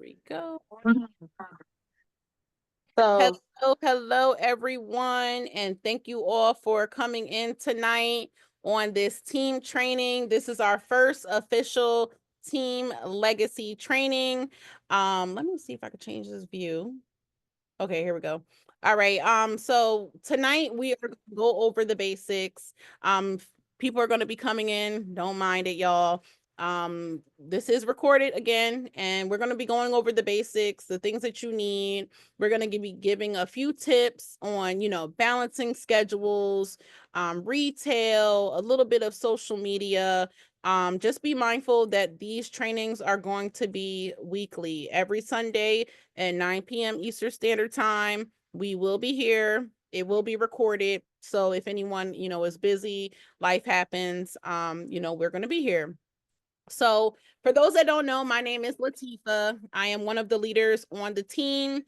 we go. Hello, everyone, and thank you all for coming in tonight on this team training. This is our first official team legacy training. Let me see if I can change this view. Okay, here we go. All right. So tonight we are going to go over the basics. People are going to be coming in. Don't mind it, y'all. This is recorded again, and we're going to be going over the basics, the things that you need. We're going to be giving a few tips on, balancing schedules, retail, a little bit of social media. Just be mindful that these trainings are going to be weekly, every Sunday at 9 p.m. Eastern Standard Time. We will be here. It will be recorded. So if anyone, is busy, life happens, we're going to be here. So for those that don't know, my name is Latifa. I am one of the leaders on the Team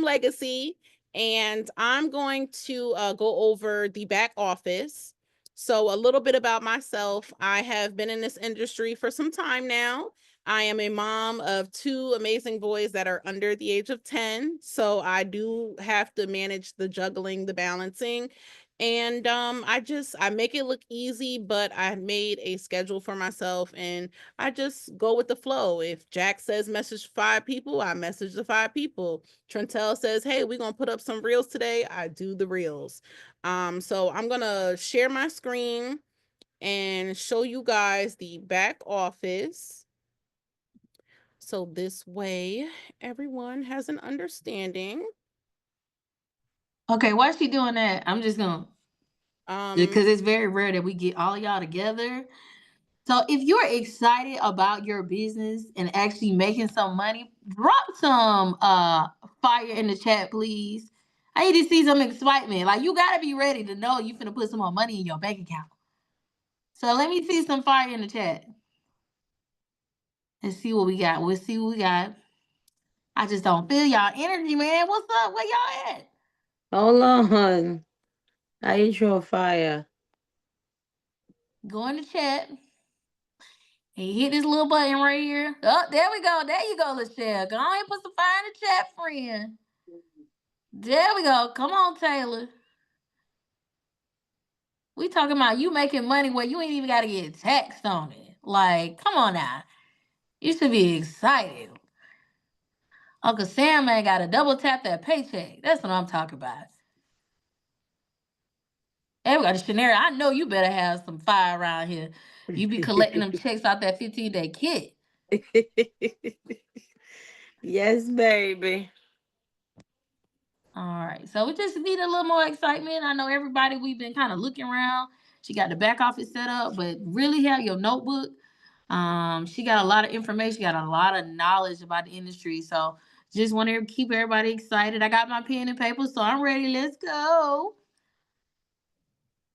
Legacy, and I'm going to go over the back office. So a little bit about myself. I have been in this industry for some time now. I am a mom of 2 amazing boys that are under the age of 10. So I do have to manage the juggling, the balancing. And I make it look easy, but I made a schedule for myself, and I just go with the flow. If Jack says message 5 people, I message the 5 people. Trentel says, hey, we're going to put up some reels today. I do the reels. So I'm going to share my screen and show you guys the back office. So this way, everyone has an understanding. Okay, why is she doing that? I'm just gonna because it's very rare that we get all y'all together. So if you're excited about your business and actually making some money, drop some fire in the chat, please. I need to see some excitement. Like, you gotta be ready to know you finna put some more money in your bank account. So let me see some fire in the chat. Let's see what we got. We'll see what we got. I just don't feel y'all energy, man. What's up? Where y'all at? Hold on. I show fire. Go in the chat. And hit this little button right here. Oh, there we go. There you go, Lachelle. Go on and put some fire in the chat, friend. There we go. Come on, Taylor. We talking about you making money where you ain't even got to get taxed on it. Like, come on now. You should be excited. Uncle Sam ain't got to double tap that paycheck. That's what I'm talking about. Hey, we got a scenario. I know you better have some fire around here. You be collecting them checks out that 15-day kit. Yes, baby. All right. So we just need a little more excitement. I know everybody, we've been kind of looking around. She got the back office set up, but really have your notebook. She got a lot of information, got a lot of knowledge about the industry. So just want to keep everybody excited. I got my pen and paper, so I'm ready. Let's go.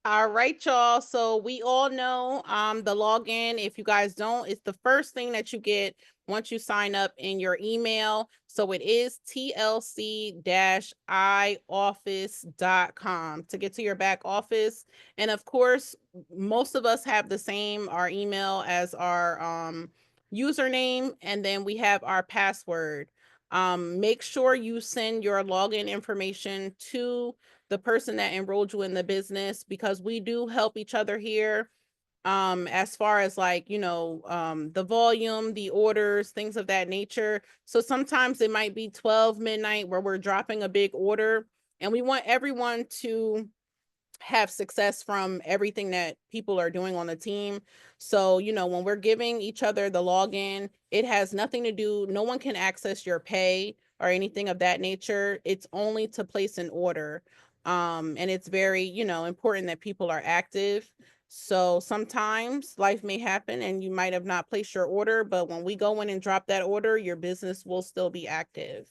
All right, y'all. So we all know the login. If you guys don't, it's the first thing that you get once you sign up in your email. So it is tlc-ioffice.com to get to your back office. And of course, most of us have the same our email as our username, and then we have our password. Make sure you send your login information to the person that enrolled you in the business, because we do help each other here, as far as like, the volume, the orders, things of that nature. So sometimes it might be 12 midnight where we're dropping a big order, and we want everyone to have success from everything that people are doing on the team. So, when we're giving each other the login, it has nothing to do, no one can access your pay or anything of that nature. It's only to place an order. And it's very, important that people are active. So sometimes life may happen and you might have not placed your order, but when we go in and drop that order, your business will still be active.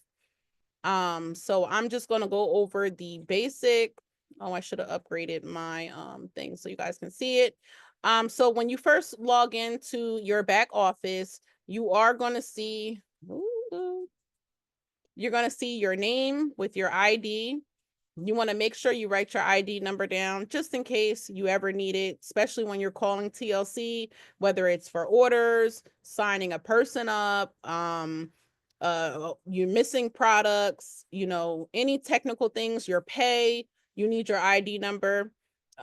So I'm just going to go over the basic. Oh, I should have upgraded my thing so you guys can see it. So when you first log into your back office, you are going to see your name with your ID. You want to make sure you write your ID number down just in case you ever need it, especially when you're calling TLC, whether it's for orders, signing a person up, you're missing products, you know, any technical things, your pay, you need your ID number,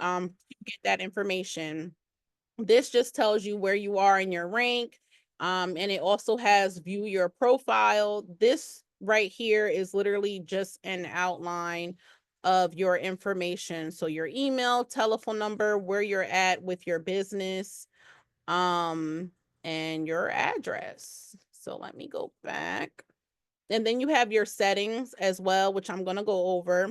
to get that information. This just tells you where you are in your rank. And it also has view your profile. This right here is literally just an outline of your information. So your email, telephone number, where you're at with your business, and your address. So let me go back. And then you have your settings as well, which I'm going to go over.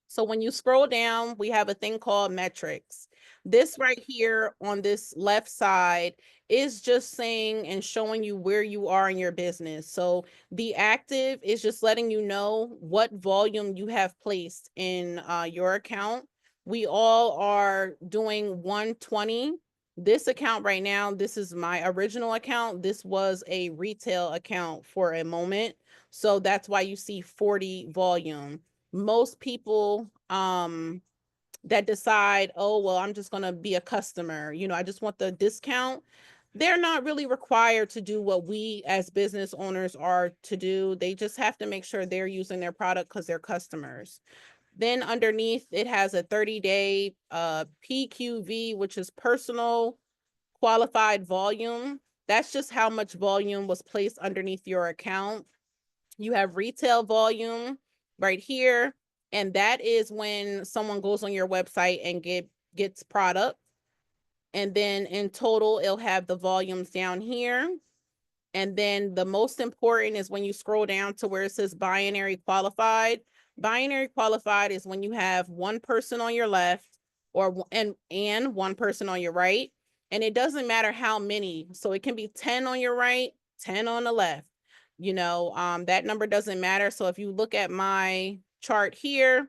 So when you scroll down, we have a thing called metrics. This right here on this left side is just saying and showing you where you are in your business. So the active is just letting you know what volume you have placed in your account. We all are doing 120. This account right now, this is my original account. This was a retail account for a moment. So that's why you see 40 volume. Most people that decide, oh, well, I'm just going to be a customer, you know, I just want the discount. They're not really required to do what we as business owners are to do. They just have to make sure they're using their product because they're customers. Then underneath it has a 30-day PQV, which is personal qualified volume. That's just how much volume was placed underneath your account. You have retail volume right here. And that is when someone goes on your website and gets product. And then in total, it'll have the volumes down here. And then the most important is when you scroll down to where it says binary qualified. Binary qualified is when you have one person on your left and one person on your right. And it doesn't matter how many. So it can be 10 on your right, 10 on the left. You know, that number doesn't matter. So if you look at my chart here,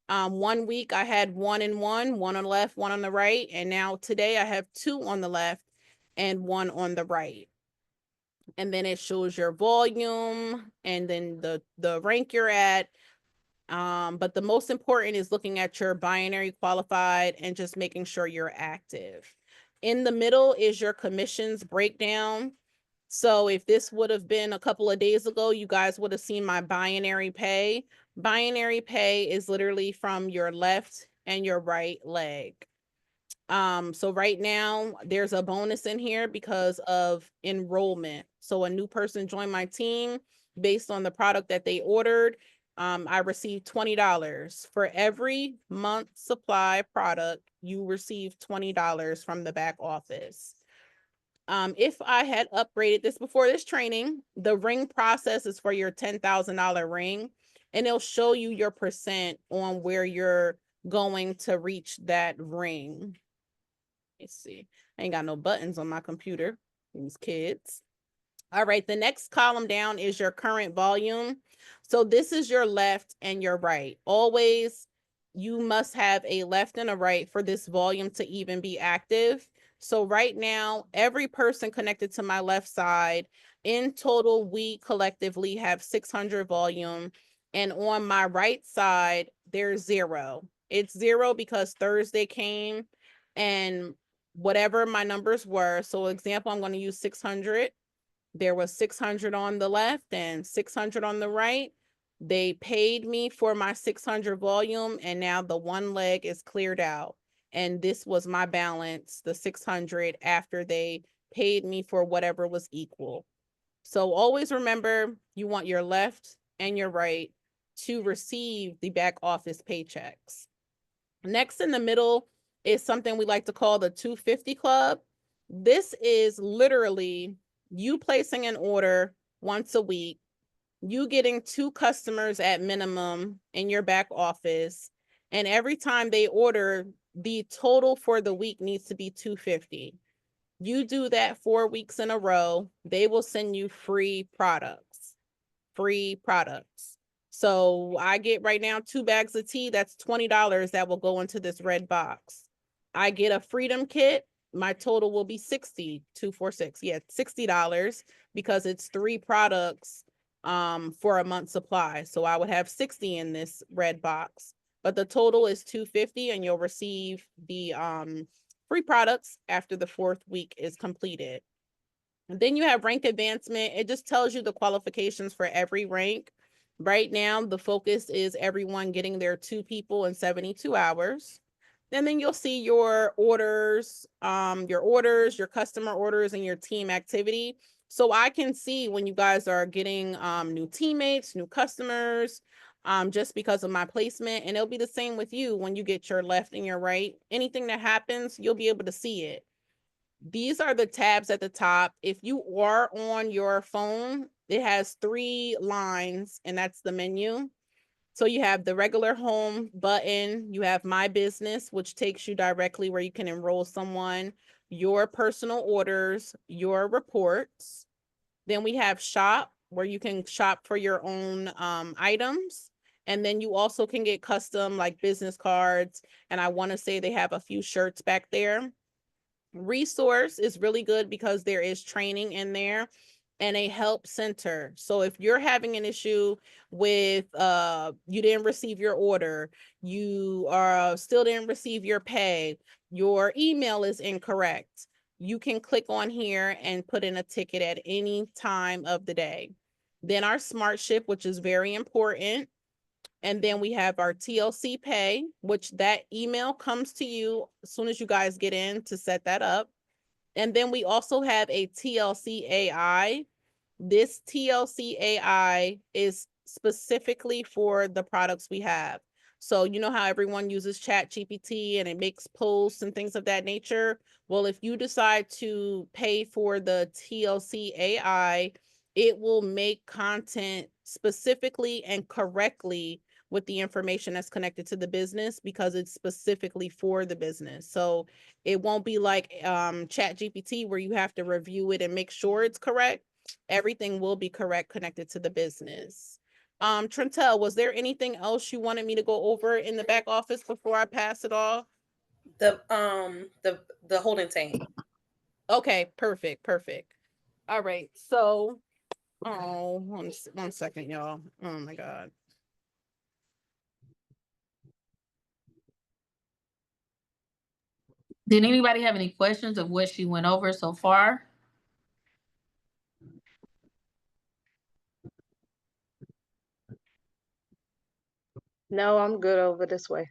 1 week I had 1 and 1, 1 on the left, 1 on the right. And now today I have 2 on the left and 1 on the right. And then it shows your volume and then the rank you're at. But the most important is looking at your binary qualified and just making sure you're active. In the middle is your commissions breakdown. So if this would have been a couple of days ago, you guys would have seen my binary pay. Binary pay is literally from your left and your right leg. So right now there's a bonus in here because of enrollment. So a new person joined my team based on the product that they ordered. I received $20 for every month supply product. You receive $20 from the back office. If I had upgraded this before this training, the ring process is for your $10,000 ring, and it'll show you your percent on where you're going to reach that ring. Let's see. I ain't got no buttons on my computer. These kids. All right. The next column down is your current volume. So this is your left and your right. Always, you must have a left and a right for this volume to even be active. So right now, every person connected to my left side, in total, we collectively have 600 volume. And on my right side, there's 0. It's 0 because Thursday came and whatever my numbers were. So example, I'm going to use 600. There was 600 on the left and 600 on the right. They paid me for my 600 volume, and now the one leg is cleared out. And this was my balance, the 600, after they paid me for whatever was equal. So always remember, you want your left and your right to receive the back office paychecks. Next in the middle is something we like to call the 250 Club. This is literally you placing an order once a week, you getting 2 customers at minimum in your back office, and every time they order, the total for the week needs to be 250. You do that 4 weeks in a row, they will send you free products. Free products. So I get right now 2 bags of tea. That's $20 that will go into this red box. I get a Freedom Kit. My total will be $60, yeah, $60 because it's 3 products for a month supply. So I would have 60 in this red box, but the total is $250, and you'll receive the free products after the 4th week is completed. Then you have rank advancement. It just tells you the qualifications for every rank. Right now, the focus is everyone getting their 2 people in 72 hours. And then you'll see your orders, your customer orders, and your team activity. So I can see when you guys are getting new teammates, new customers, just because of my placement. And it'll be the same with you when you get your left and your right. Anything that happens, you'll be able to see it. These are the tabs at the top. If you are on your phone, it has 3 lines, and that's the menu. So you have the regular home button, you have my business, which takes you directly where you can enroll someone, your personal orders, your reports. Then we have shop, where you can shop for your own items. And then you also can get custom like business cards. And I want to say they have a few shirts back there. Resource is really good because there is training in there, and a help center. So if you're having an issue with you didn't receive your order, you still didn't receive your pay, your email is incorrect, you can click on here and put in a ticket at any time of the day. Then our smart ship, which is very important. And then we have our TLC pay, which that email comes to you as soon as you guys get in to set that up. And then we also have a TLC AI. This TLC AI is specifically for the products we have. So you know how everyone uses ChatGPT and it makes posts and things of that nature? Well, if you decide to pay for the TLC AI, it will make content specifically and correctly with the information that's connected to the business because it's specifically for the business. So it won't be like ChatGPT where you have to review it and make sure it's correct. Everything will be correct connected to the business. Trentel, was there anything else you wanted me to go over in the back office before I pass it off? The holding tank. Okay, perfect. All right. So, one second, y'all. Oh my God. Did anybody have any questions of what she went over so far? No, I'm good over this way.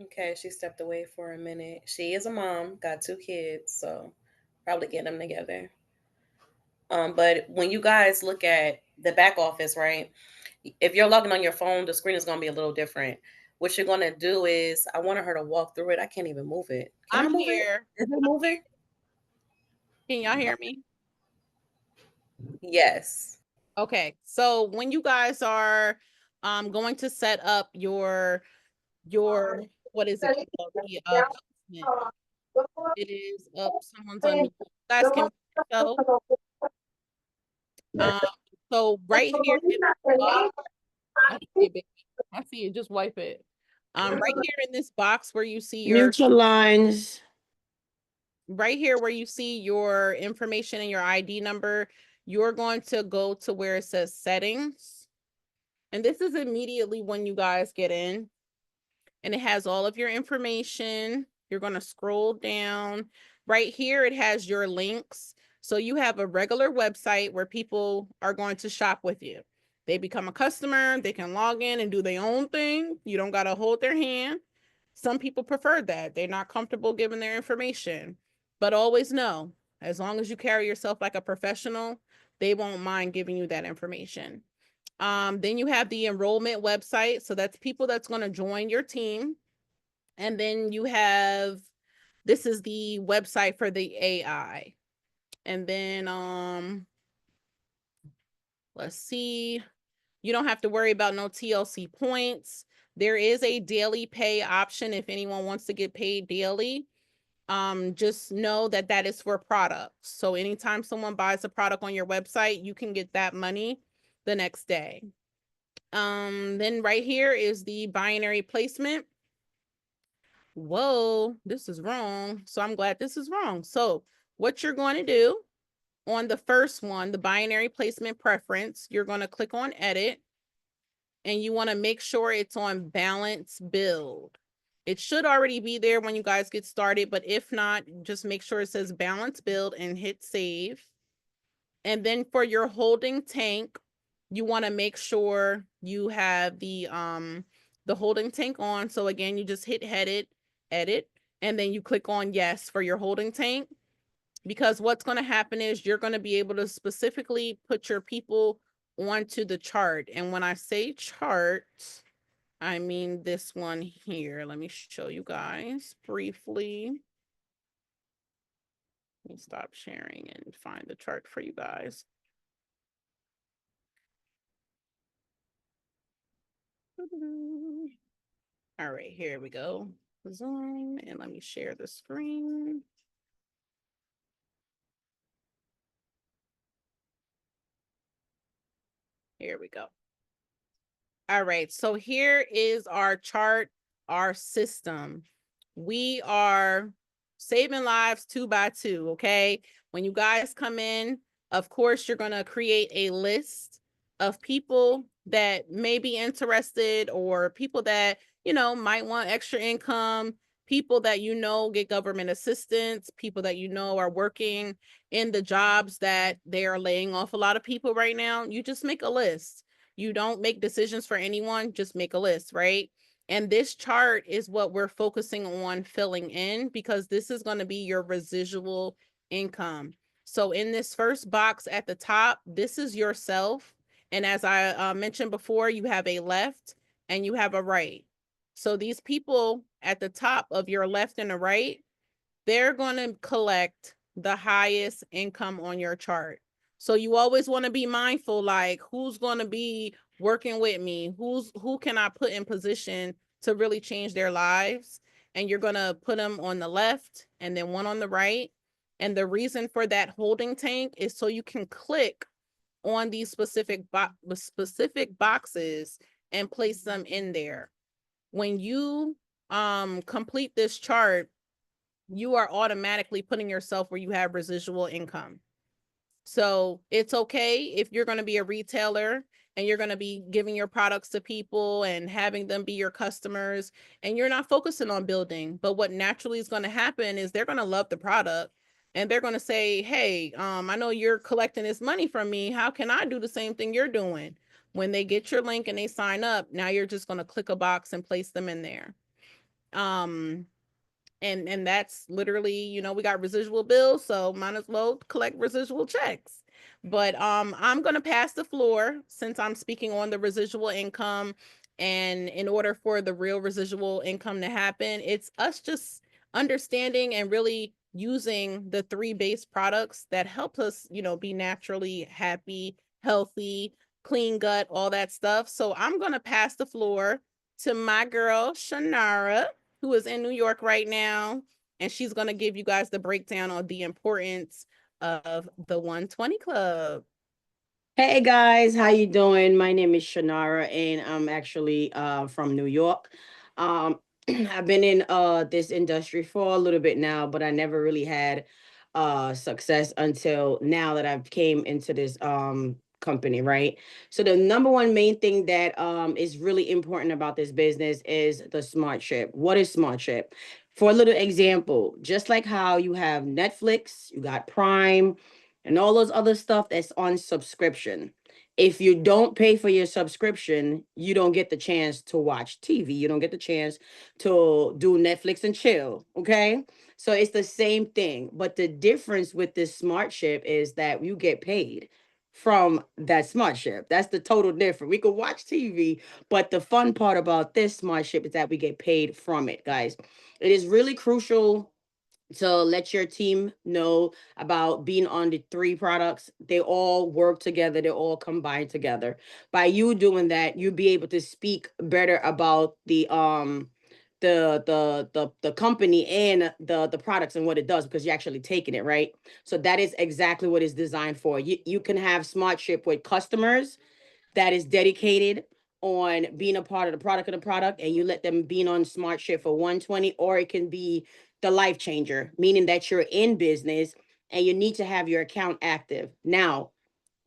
Okay, she stepped away for a minute. She is a mom, got 2 kids, so probably get them together. But when you guys look at the back office, right? If you're logging on your phone, the screen is going to be a little different. What you're going to do is, I wanted her to walk through it. I can't even move it. Can I move here. it? Is it moving? Can y'all hear me? Yes. Okay. So when you guys are going to set up your what is it called? The it is up. Someone's on mute. You guys can show. So right here in this box, I see it. Just wipe it. Right here in this box where you see your neutral lines. Right here where you see your information and your ID number, you're going to go to where it says settings. And this is immediately when you guys get in. And it has all of your information. You're going to scroll down. Right here, it has your links. So you have a regular website where people are going to shop with you. They become a customer, they can log in and do their own thing. You don't got to hold their hand. Some people prefer that. They're not comfortable giving their information. But always know, as long as you carry yourself like a professional, they won't mind giving you that information. Then you have the enrollment website. So that's people that's going to join your team. And then you have, this is the website for the AI. And then, let's see, you don't have to worry about no TLC points. There is a daily pay option if anyone wants to get paid daily. Just know that that is for products. So anytime someone buys a product on your website, you can get that money the next day. Then right here is the binary placement. whoa, this is wrong. So I'm glad this is wrong. So what you're going to do on the first one, the binary placement preference, you're going to click on edit and you want to make sure it's on balance build. It should already be there when you guys get started, but if not, just make sure it says balance build and hit save. And then for your holding tank, you want to make sure you have the holding tank on. So again, you just hit edit, and then you click on yes for your holding tank. Because what's going to happen is you're going to be able to specifically put your people onto the chart. And when I say chart, I mean this one here. Let me show you guys briefly. Let me stop sharing and find the chart for you guys. All right, here we go. Zoom, and let me share the screen. Here we go. All right, so here is our chart, our system. We are saving lives 2 by 2, okay? When you guys come in, of course, you're gonna create a list of people that may be interested or people that, you know, might want extra income, people that you know get government assistance, people that you know are working in the jobs that they are laying off a lot of people right now. You just make a list. You don't make decisions for anyone, just make a list, right? And this chart is what we're focusing on filling in because this is going to be your residual income. So in this first box at the top, this is yourself. And as I mentioned before, you have a left and you have a right. So these people at the top of your left and the right, they're going to collect the highest income on your chart. So you always want to be mindful, like who's going to be working with me? Who can I put in position to really change their lives? And you're going to put them on the left and then one on the right. And the reason for that holding tank is so you can click on these specific boxes and place them in there. When you complete this chart, you are automatically putting yourself where you have residual income. So it's okay if you're going to be a retailer and you're going to be giving your products to people and having them be your customers and you're not focusing on building. But what naturally is going to happen is they're going to love the product and they're going to say, hey, I know you're collecting this money from me. How can I do the same thing you're doing? When they get your link and they sign up, now you're just going to click a box and place them in there. And that's literally, you know, we got residual bills, so might as well collect residual checks. But I'm going to pass the floor since I'm speaking on the residual income. And in order for the real residual income to happen, it's us just understanding and really using the 3 base products that help us, you know, be naturally happy, healthy, clean gut, all that stuff. So I'm going to pass the floor to my girl, Shanara, who is in New York right now, and she's going to give you guys the breakdown on the importance of the 120 Club. Hey guys, how you doing? My name is Shanara and I'm actually from New York. I've been in this industry for a little bit now, but I never really had success until now that I've came into this company, right? So the number one main thing that is really important about this business is the smart ship. What is smart ship? For a little example, just like how you have Netflix, you got Prime, and all those other stuff that's on subscription. If you don't pay for your subscription, you don't get the chance to watch TV. You don't get the chance to do Netflix and chill. Okay. So it's the same thing. But the difference with this smart ship is that you get paid from that smart ship. That's the total difference. We could watch TV, but the fun part about this smart ship is that we get paid from it, guys. It is really crucial to let your team know about being on the 3 products. They all work together, they all combine together. By you doing that, you'll be able to speak better about the company and the products and what it does because you're actually taking it, right? So that is exactly what it's designed for. You can have smart ship with customers that is dedicated on being a part of the product, and you let them be on Smart Ship for 120, or it can be the life changer, meaning that you're in business and you need to have your account active. Now,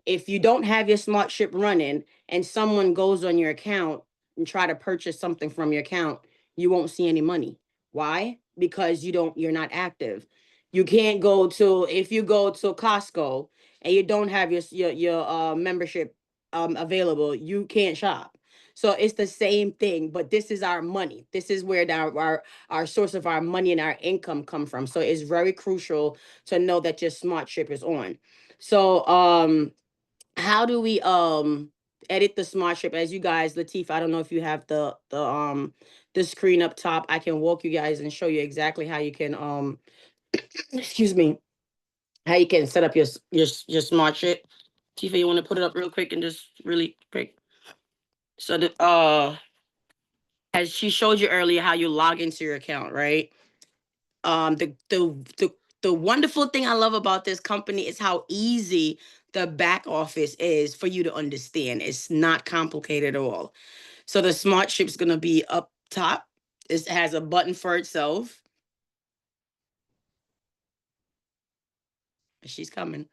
if you don't have your Smart Ship running and someone goes on your account and try to purchase something from your account, you won't see any money. Why? Because you're not active. You can't go to, if you go to Costco and you don't have your membership available, you can't shop. So it's the same thing, but this is our money. This is where our source of our money and our income come from. So it's very crucial to know that your Smart Ship is on. So how do we edit the Smart Ship? As you guys, Latif, I don't know if you have the screen up top. I can walk you guys and show you exactly how you can excuse me, how you can set up your Smart Ship. Tifa, you want to put it up real quick and just really quick? So the as she showed you earlier, how you log into your account, right? The wonderful thing I love about this company is how easy the back office is for you to understand. It's not complicated at all. So the Smart Ship's gonna be up top. It has a button for itself. She's coming.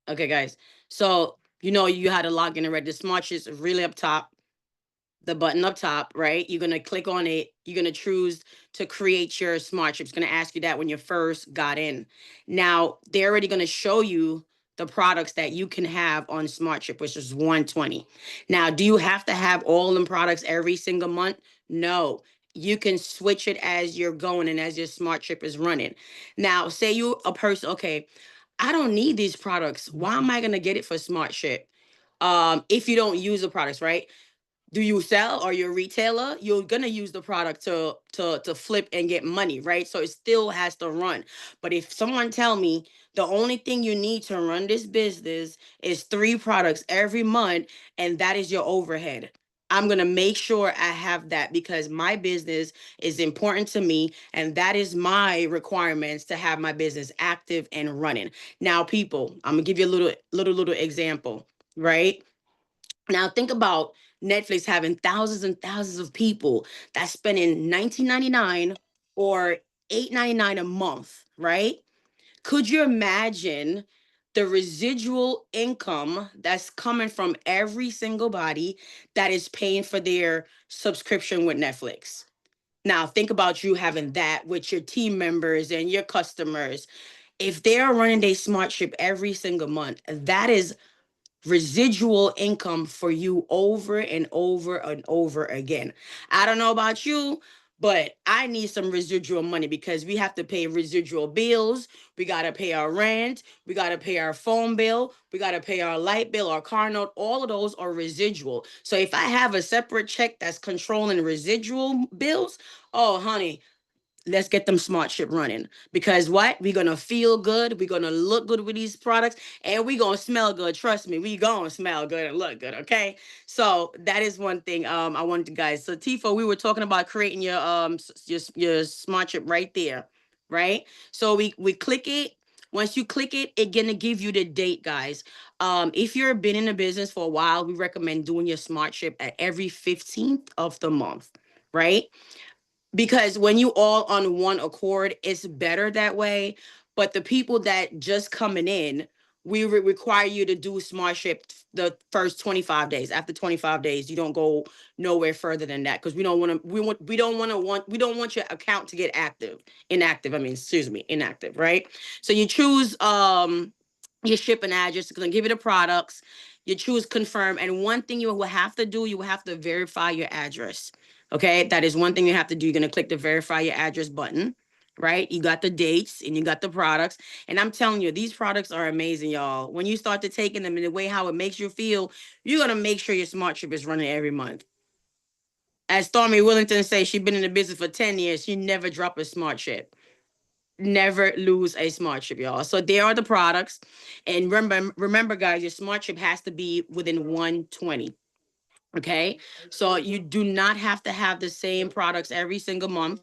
Okay, guys. So you had to log in already. The Smart Ship's really up top. The button up top, right? You're gonna click on it. You're gonna choose to create your Smart Ship. It's gonna ask you that when you first got in. Now they're already gonna show you the products that you can have on Smart Ship, which is 120. Now, do you have to have all them products every single month? No. You can switch it as you're going and as your Smart Ship is running. Now, say you a person, okay, I don't need these products. Why am I gonna get it for Smart Ship? If you don't use the products, right? Do you sell, or you're a retailer? You're gonna use the product to flip and get money, right? So it still has to run. But if someone tell me the only thing you need to run this business is 3 products every month, and that is your overhead, I'm gonna make sure I have that, because my business is important to me, and that is my requirements to have my business active and running. Now, people, I'm gonna give you a little example, right? Now think about Netflix having thousands and thousands of people that spending $19.99 or $8.99 a month, right? Could you imagine the residual income that's coming from every single body that is paying for their subscription with Netflix? Now think about you having that with your team members and your customers. If they're running their Smart Ship every single month, that is residual income for you over and over and over again. I don't know about you, but I need some residual money, because we have to pay residual bills. We got to pay our rent. We got to pay our phone bill. We got to pay our light bill, our car note. All of those are residual. So if I have a separate check that's controlling residual bills, oh, honey, let's get them Smart Ship running, because what, we're gonna feel good, we're gonna look good with these products, and we're gonna smell good. Trust me, we gonna smell good and look good. Okay, so that is one thing I wanted to guys. So Tifo, we were talking about creating your your Smart Ship right there, right? So we click it. Once you click it, it's gonna give you the date, guys. If you've been in the business for a while, we recommend doing your Smart Ship at every 15th of the month, right? Because when you all on one accord, it's better that way. But the people that just coming in, we require you to do Smart Ship the first 25 days. After 25 days, you don't go nowhere further than that, because we don't want to we don't want your account to get inactive. I mean, excuse me, inactive, right? So you choose your shipping address. It's gonna give you the products. You choose confirm, and one thing you will have to do, you will have to verify your address. Okay, that is one thing you have to do. You're gonna click the verify your address button, right? You got the dates and you got the products. And I'm telling you, these products are amazing, y'all. When you start to taking them in the way how it makes you feel, you're gonna make sure your Smart Ship is running every month. As Stormy Willington says, she's been in the business for 10 years. She never dropped a Smart Ship. Never lose a Smart Ship, y'all. So there are the products. And remember, guys, your Smart Ship has to be within 120. Okay, so you do not have to have the same products every single month.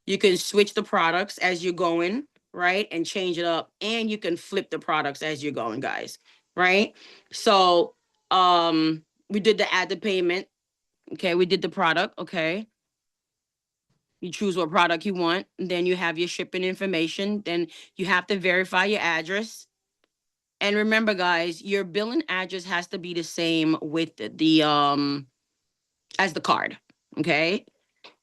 You can switch the products as you're going. right? And change it up. And you can flip the products as you're going, guys, right? So we did the add the payment. Okay, we did the product. Okay. You choose what product you want. Then you have your shipping information. Then you have to verify your address. And remember, guys, your billing address has to be the same with the as the card. Okay.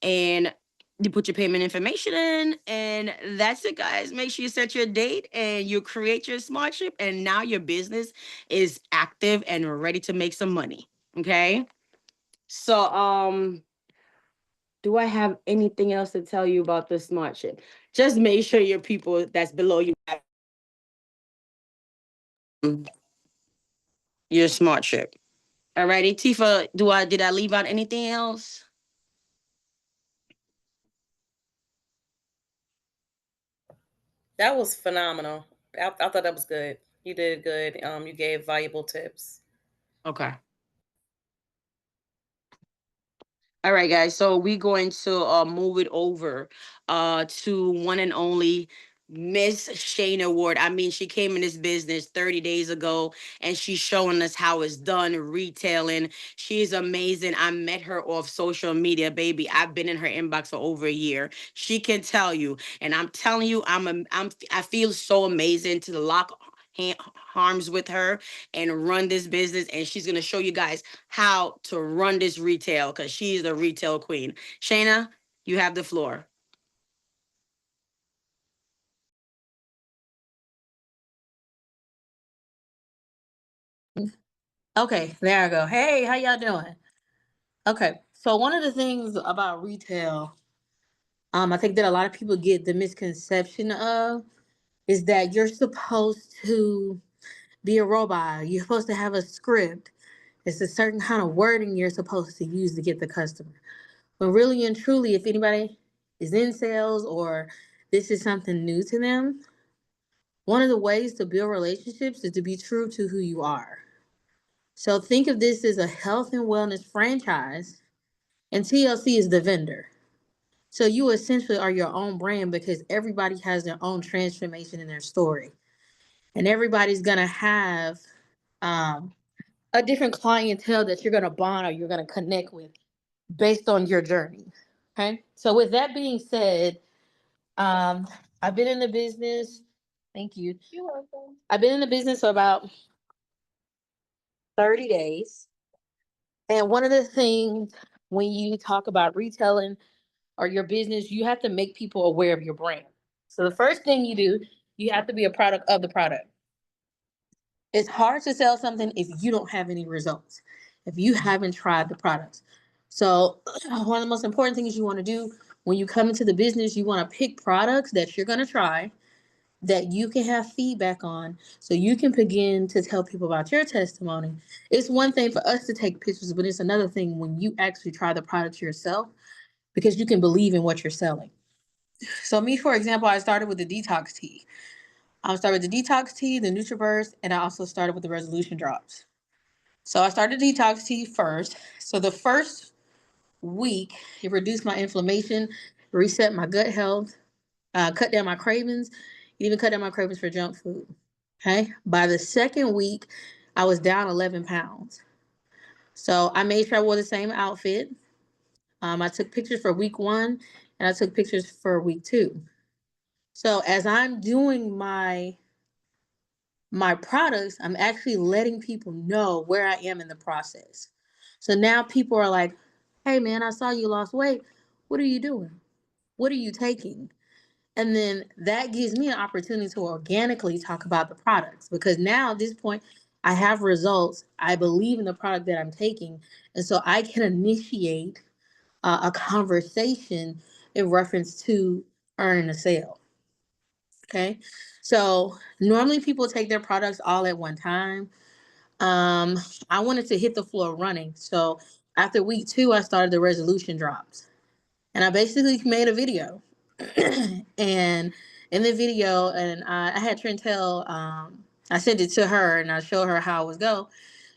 And you put your payment information in, and that's it, guys. Make sure you set your date and you create your smart ship, and now your business is active and ready to make some money. Okay. So do I have anything else to tell you about the smart ship? Just make sure your people that's below you have your smart ship. Alrighty, Tifa, did I leave out anything else? That was phenomenal. I thought that was good. You did good. You gave valuable tips. Okay. All right, guys. So we're going to move it over to one and only Miss Shayna Ward. I mean, she came in this business 30 days ago and she's showing us how it's done retailing. She's amazing. I met her off social media, baby. I've been in her inbox for over a year. She can tell you, and I'm telling you, I feel so amazing to lock arms with her and run this business, and she's going to show you guys how to run this retail because she's the retail queen. Shayna, you have the floor. Okay, there I go. Hey, how y'all doing? Okay, so one of the things about retail, I think that a lot of people get the misconception of is that you're supposed to be a robot. You're supposed to have a script. It's a certain kind of wording you're supposed to use to get the customer. But really and truly, if anybody is in sales or this is something new to them, one of the ways to build relationships is to be true to who you are. So think of this as a health and wellness franchise, and TLC is the vendor. So you essentially are your own brand because everybody has their own transformation in their story. And everybody's gonna have a different clientele that you're gonna bond or you're gonna connect with based on your journey. Okay. So with that being said, I've been in the business. Thank you. You're welcome. I've been in the business for about 30 days. And one of the things when you talk about retailing or your business, you have to make people aware of your brand. So the first thing you do, you have to be a product of the product. It's hard to sell something if you don't have any results, if you haven't tried the products. So one of the most important things you want to do when you come into the business, you want to pick products that you're going to try, that you can have feedback on, so you can begin to tell people about your testimony. It's one thing for us to take pictures, but it's another thing when you actually try the product yourself, because you can believe in what you're selling. So me, for example, I started with the detox tea. I started with the detox tea, the NutriBurst, and I also started with the resolution drops. So I started detox tea first. So the first week, it reduced my inflammation, reset my gut health, cut down my cravings, even cut down my cravings for junk food. Okay. By the second week, I was down 11 pounds. So I made sure I wore the same outfit. I took pictures for week 1 and I took pictures for week 2. So as I'm doing my products, I'm actually letting people know where I am in the process. So now people are like, hey man, I saw you lost weight. What are you doing? What are you taking? And then that gives me an opportunity to organically talk about the products, because now at this point I have results. I believe in the product that I'm taking. And so I can initiate a conversation in reference to earning a sale. Okay. So normally people take their products all at one time. I wanted to hit the floor running. So after week 2, I started the resolution drops. And I basically made a video. And in the video, and I had Trentel, I sent it to her and I showed her how it was go.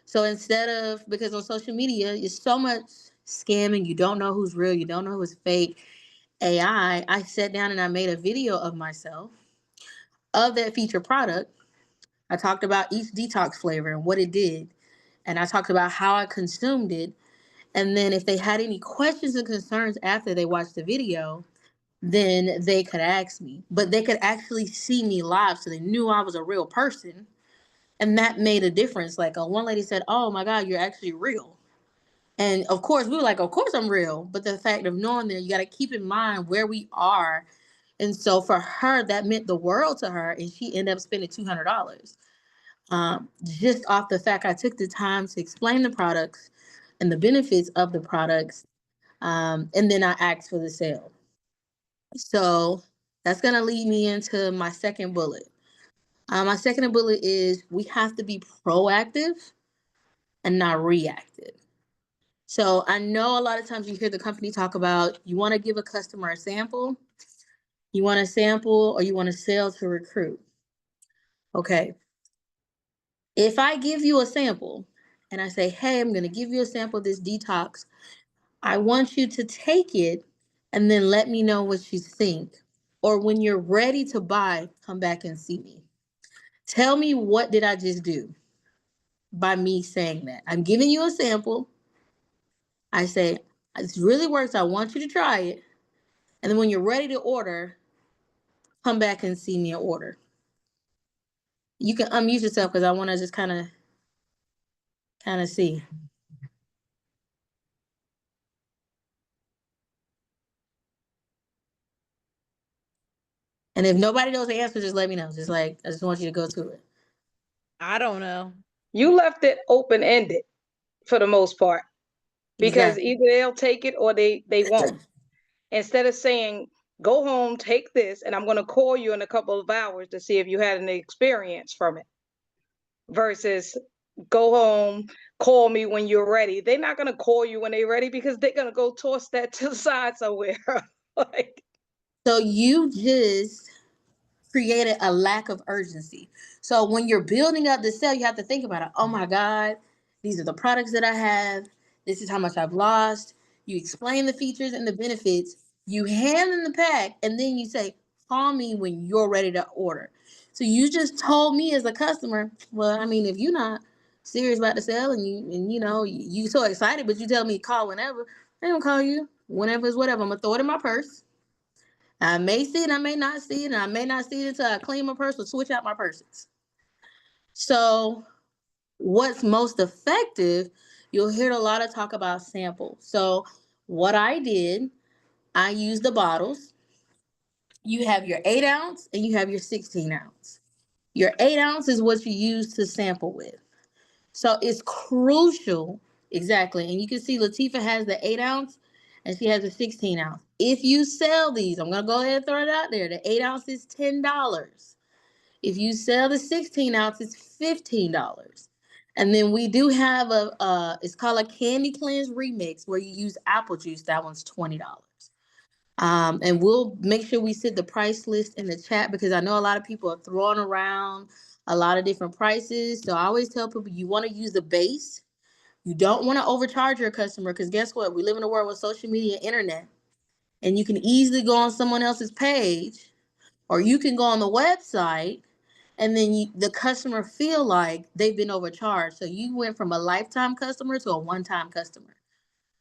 So instead of, because on social media, it's so much scamming, you don't know who's real, you don't know who's fake. AI, I sat down and I made a video of myself of that featured product, I talked about each detox flavor and what it did. And I talked about how I consumed it. And then if they had any questions and concerns after they watched the video, then they could ask me. But they could actually see me live, so they knew I was a real person. And that made a difference. Like one lady said, "Oh my God, you're actually real." And of course, we were like, "Of course I'm real." But the fact of knowing that, you got to keep in mind where we are. And so for her, that meant the world to her. And she ended up spending $200. Just off the fact I took the time to explain the products and the benefits of the products, and then I asked for the sale. So that's going to lead me into my second bullet. My second bullet is we have to be proactive and not reactive. So I know a lot of times you hear the company talk about you want to give a customer a sample, you want a sample, or you want to sell to recruit. Okay. If I give you a sample and I say, hey, I'm going to give you a sample of this detox, I want you to take it and then let me know what you think. Or when you're ready to buy, come back and see me. Tell me, what did I just do by me saying that? I'm giving you a sample. I say, this really works. I want you to try it. And then when you're ready to order, come back and see me and order. You can unmute yourself because I want to just kind of see. And if nobody knows the answer, just let me know. Just like, I just want you to go through it. I don't know. You left it open-ended for the most part, because Exactly. either they'll take it or they won't. Instead of saying, go home, take this, and I'm going to call you in a couple of hours to see if you had an experience from it, versus go home, call me when you're ready. They're not going to call you when they're ready because they're going to go toss that to the side somewhere. Like, so you just created a lack of urgency. So when you're building up the sale, you have to think about it. Oh my God, these are the products that I have. This is how much I've lost. You explain the features and the benefits. You hand them the pack, and then you say, call me when you're ready to order. So you just told me as a customer, well, I mean, if you're not serious about the sale and you so excited, but you tell me call whenever, I don't call you whenever is whatever. I'm gonna throw it in my purse. I may see it, I may not see it, and I may not see it until I clean my purse or switch out my purses. So what's most effective, you'll hear a lot of talk about samples. So what I did, I used the bottles. You have your 8 ounce and you have your 16 ounce. Your 8 ounce is what you use to sample with. So it's crucial, exactly. And you can see Latifah has the 8 ounce and she has a 16 ounce. If you sell these, I'm going to go ahead and throw it out there. The 8 ounce is $10. If you sell the 16 ounce, it's $15. And then we do have it's called a Candy Cleanse Remix where you use apple juice. That one's $20. And we'll make sure we set the price list in the chat because I know a lot of people are throwing around a lot of different prices. So I always tell people you want to use the base. You don't want to overcharge your customer because guess what? We live in a world with social media and internet. And you can easily go on someone else's page or you can go on the website and then the customer feel like they've been overcharged. So you went from a lifetime customer to a one-time customer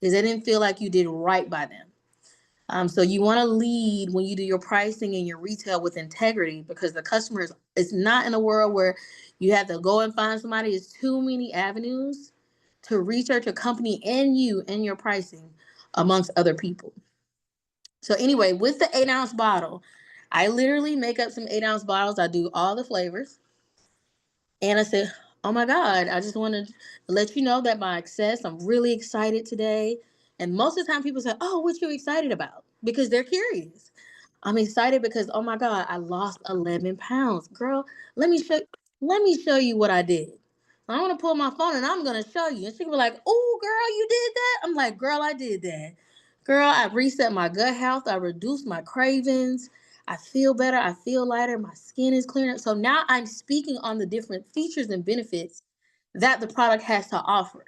because they didn't feel like you did right by them. So you want to lead when you do your pricing and your retail with integrity because the customer is not in a world where you have to go and find somebody. It's too many avenues to research a company and you and your pricing amongst other people. So anyway, with the 8 ounce bottle, I literally make up some 8 ounce bottles. I do all the flavors. And I said, oh my God, I just wanted to let you know that my access, I'm really excited today. And most of the time people say, oh, what you excited about? Because they're curious. I'm excited because, oh my God, I lost 11 pounds. Girl, let me show you what I did. I'm going to pull my phone and I'm going to show you. And she can be like, oh, girl, you did that? I'm like, girl, I did that. Girl, I reset my gut health. I reduced my cravings. I feel better. I feel lighter. My skin is clearer. So now I'm speaking on the different features and benefits that the product has to offer.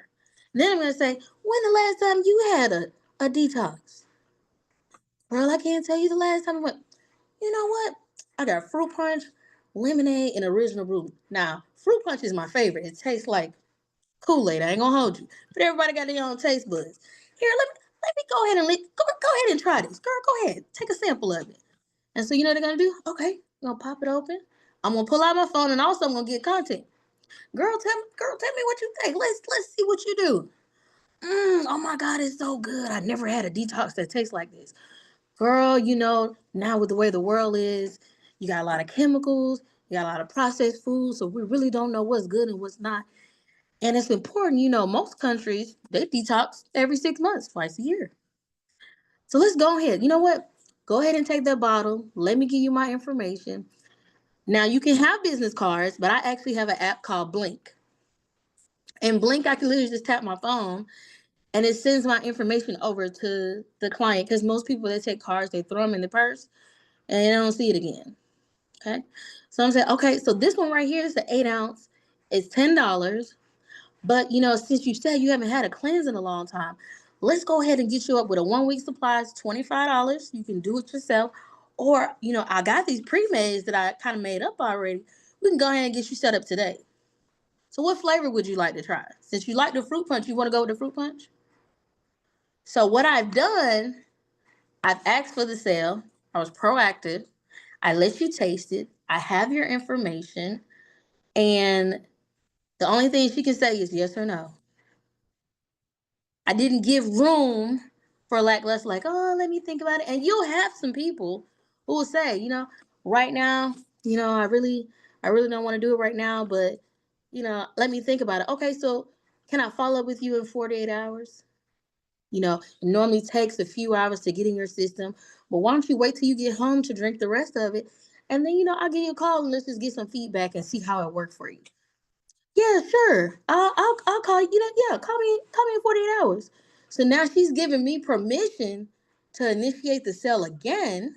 And then I'm going to say, when the last time you had a detox? Girl, I can't tell you the last time I went, you know what? I got fruit punch. lemonade and original brew. Now, fruit punch is my favorite. It tastes like Kool-Aid. I ain't gonna hold you, but everybody got their own taste buds. Here, let me go ahead and go ahead and try this, girl. Go ahead, take a sample of it. And so you know what they're gonna do? Okay, I'm gonna pop it open. I'm gonna pull out my phone, and also I'm gonna get content. Girl, tell me what you think. Let's see what you do. Oh my God, it's so good. I never had a detox that tastes like this. Girl, you know, now with the way the world is, you got a lot of chemicals, you got a lot of processed food, so we really don't know what's good and what's not. And it's important, you know, most countries, they detox every 6 months, twice a year. So let's go ahead. You know what? Go ahead and take that bottle. Let me give you my information. Now, you can have business cards, but I actually have an app called Blink. And Blink, I can literally just tap my phone and it sends my information over to the client, because most people, they take cards, they throw them in the purse, and they don't see it again. Okay. So I'm saying, okay, so this one right here is the 8 ounce. It's $10. But, you know, since you said you haven't had a cleanse in a long time, let's go ahead and get you up with a 1 week supply. It's $25. You can do it yourself. Or, you know, I got these pre-mades that I kind of made up already. We can go ahead and get you set up today. So what flavor would you like to try? Since you like the fruit punch, you want to go with the fruit punch? So what I've done, I've asked for the sale. I was proactive. I let you taste it. I have your information. And the only thing she can say is yes or no. I didn't give room for lackluster, like, oh, let me think about it. And you'll have some people who will say, you know, right now, you know, I really don't want to do it right now, but, you know, let me think about it. Okay, so can I follow up with you in 48 hours? You know, it normally takes a few hours to get in your system, but why don't you wait till you get home to drink the rest of it? And then, you know, I'll give you a call and let's just get some feedback and see how it worked for you. Yeah, sure. I'll call you. You know, yeah, call me in 48 hours. So now she's giving me permission to initiate the sale again.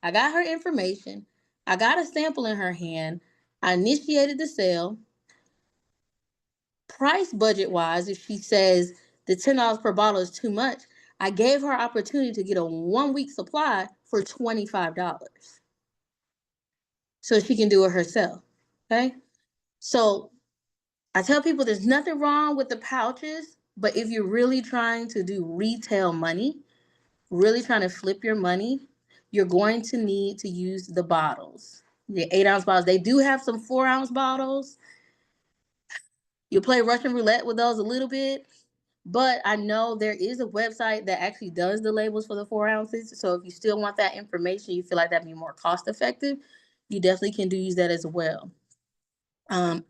I got her information. I got a sample in her hand. I initiated the sale. Price budget wise, if she says the $10 per bottle is too much, I gave her opportunity to get a 1 week supply for $25. So she can do it herself. Okay. So I tell people there's nothing wrong with the pouches, but if you're really trying to do retail money, really trying to flip your money, you're going to need to use the bottles. The 8 ounce bottles. They do have some 4 ounce bottles. You play Russian roulette with those a little bit, but I know there is a website that actually does the labels for the 4 ounces. So if you still want that information, you feel like that'd be more cost effective, you definitely can use that as well.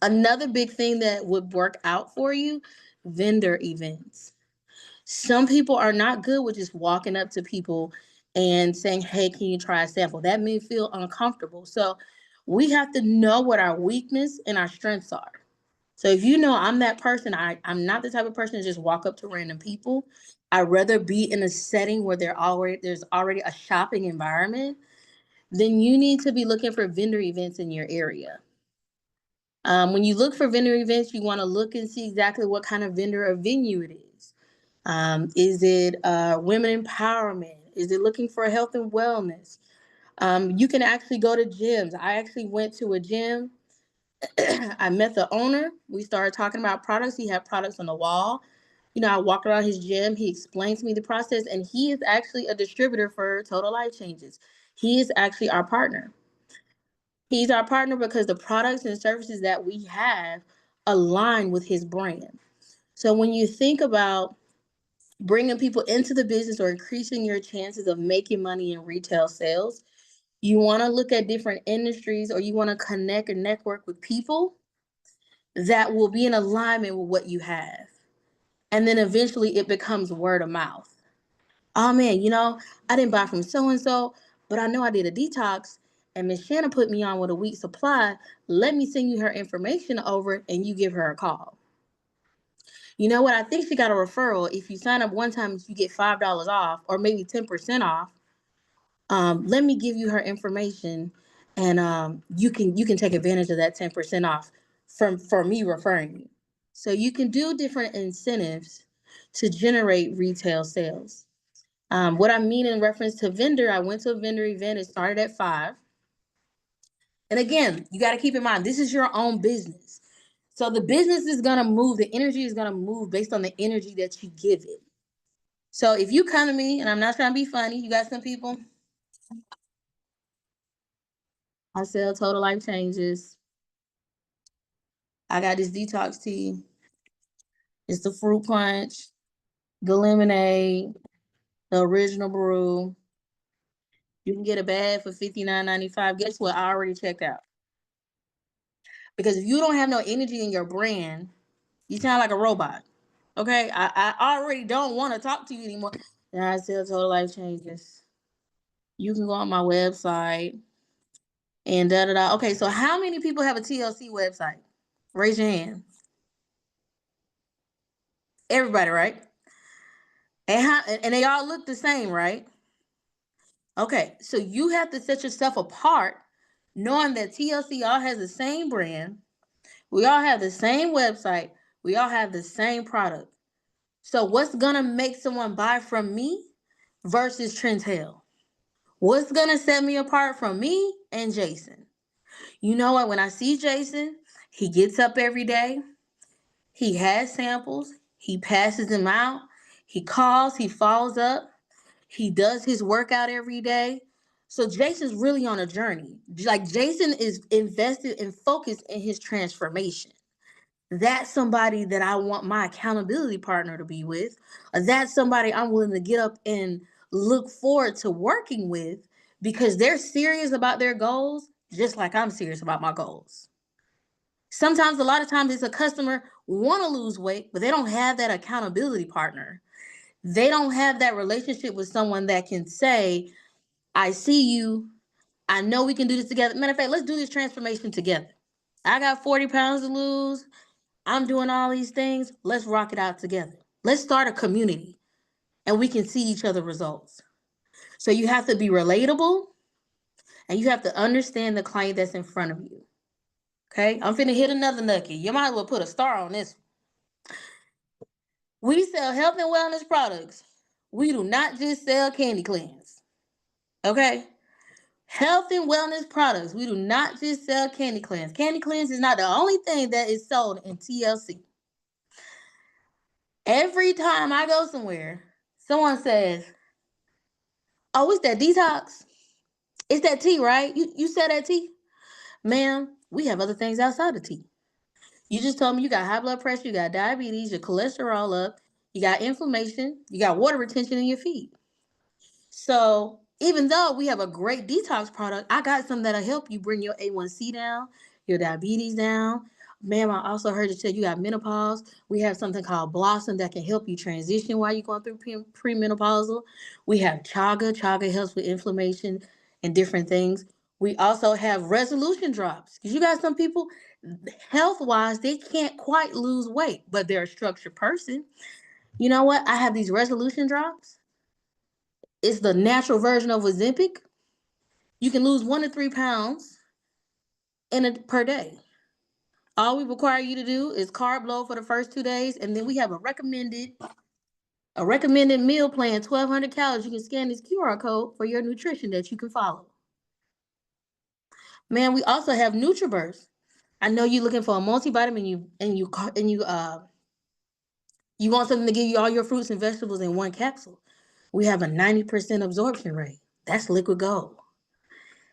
Another big thing that would work out for you, vendor events. Some people are not good with just walking up to people and saying, hey, can you try a sample? That may feel uncomfortable. So we have to know what our weakness and our strengths are. So if you know I'm that person, I'm not the type of person to just walk up to random people. I'd rather be in a setting where there's already a shopping environment. Then you need to be looking for vendor events in your area. When you look for vendor events, you want to look and see exactly what kind of vendor or venue it is. Is it women empowerment? Is it looking for health and wellness? You can actually go to gyms. I actually went to a gym. I met the owner. We started talking about products. He had products on the wall. You know, I walked around his gym. He explained to me the process, and he is actually a distributor for Total Life Changes. He is actually our partner. He's our partner because the products and services that we have align with his brand. So when you think about bringing people into the business or increasing your chances of making money in retail sales, you want to look at different industries, or you want to connect and network with people that will be in alignment with what you have. And then eventually it becomes word of mouth. Oh man, you know, I didn't buy from so-and-so, but I know I did a detox and Miss Shanna put me on with a week supply. Let me send you her information over and you give her a call. You know what? I think she got a referral. If you sign up one time, you get $5 off or maybe 10% off. Let me give you her information and you can take advantage of that 10% off for me referring you. So you can do different incentives to generate retail sales. What I mean in reference to vendor, I went to a vendor event. It started at 5. And again, you got to keep in mind, this is your own business. So the business is going to move. The energy is going to move based on the energy that you give it. So if you come to me, and I'm not trying to be funny, you got some people, I sell Total Life Changes. I got this detox tea. It's the fruit punch, the lemonade, the original brew. You can get a bag for $59.95. Guess what? I already checked out. Because if you don't have no energy in your brand, you sound like a robot. Okay? I already don't want to talk to you anymore. And I sell Total Life Changes. You can go on my website and da-da-da. Okay, so how many people have a TLC website? Raise your hand. Everybody, right? And they all look the same, right? Okay, so you have to set yourself apart, knowing that TLC all has the same brand. We all have the same website. We all have the same product. So what's gonna make someone buy from me versus Trentel? What's gonna set me apart from me and Jason? You know what? When I see Jason, he gets up every day. He has samples. He passes them out. He calls. He follows up. He does his workout every day. So Jason's really on a journey. Like Jason is invested and focused in his transformation. That's somebody that I want my accountability partner to be with. That's somebody I'm willing to get up and look forward to working with because they're serious about their goals, just like I'm serious about my goals. Sometimes, a lot of times, it's a customer want to lose weight, but they don't have that accountability partner. They don't have that relationship with someone that can say, I see you. I know we can do this together. Matter of fact, let's do this transformation together. I got 40 pounds to lose. I'm doing all these things. Let's rock it out together. Let's start a community and we can see each other results. So you have to be relatable and you have to understand the client that's in front of you. Okay, I'm finna hit another nugget. You might as well put a star on this. We sell health and wellness products. We do not just sell Candy Cleanse. Okay? Health and wellness products. We do not just sell Candy Cleanse. Candy Cleanse is not the only thing that is sold in TLC. Every time I go somewhere, someone says, oh, it's that detox. It's that tea, right? You sell that tea? Ma'am, we have other things outside of tea. You just told me you got high blood pressure, you got diabetes, your cholesterol up, you got inflammation, you got water retention in your feet. So even though we have a great detox product, I got some that'll help you bring your A1C down, your diabetes down. Ma'am, I also heard you say you got menopause. We have something called Blossom that can help you transition while you're going through premenopausal. We have Chaga. Chaga helps with inflammation and different things. We also have resolution drops because you got some people, health-wise, they can't quite lose weight, but they're a structured person. You know what? I have these resolution drops. It's the natural version of Ozempic. You can lose 1 to 3 pounds per day. All we require you to do is carb load for the first 2 days, and then we have a recommended meal plan, 1,200 calories. You can scan this QR code for your nutrition that you can follow. Man, we also have NutriBurst. I know you're looking for a multivitamin, you want something to give you all your fruits and vegetables in one capsule. We have a 90% absorption rate. That's liquid gold.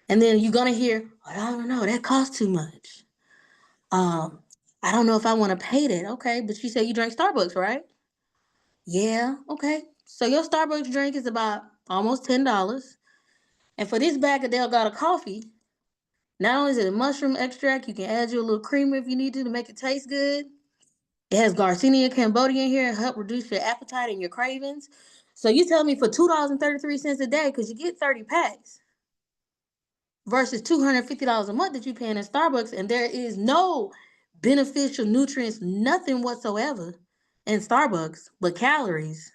And then you're gonna hear, I don't know, that costs too much. I don't know if I want to pay that. Okay, but you say you drink Starbucks, right? Yeah, okay. So your Starbucks drink is about almost $10. And for this bag of Delgado coffee, not only is it a mushroom extract, you can add your little creamer if you need to make it taste good. It has Garcinia Cambodia in here to help reduce your appetite and your cravings. So you tell me for $2.33 a day, because you get 30 packs, versus $250 a month that you paying in Starbucks, and there is no beneficial nutrients, nothing whatsoever in Starbucks but calories.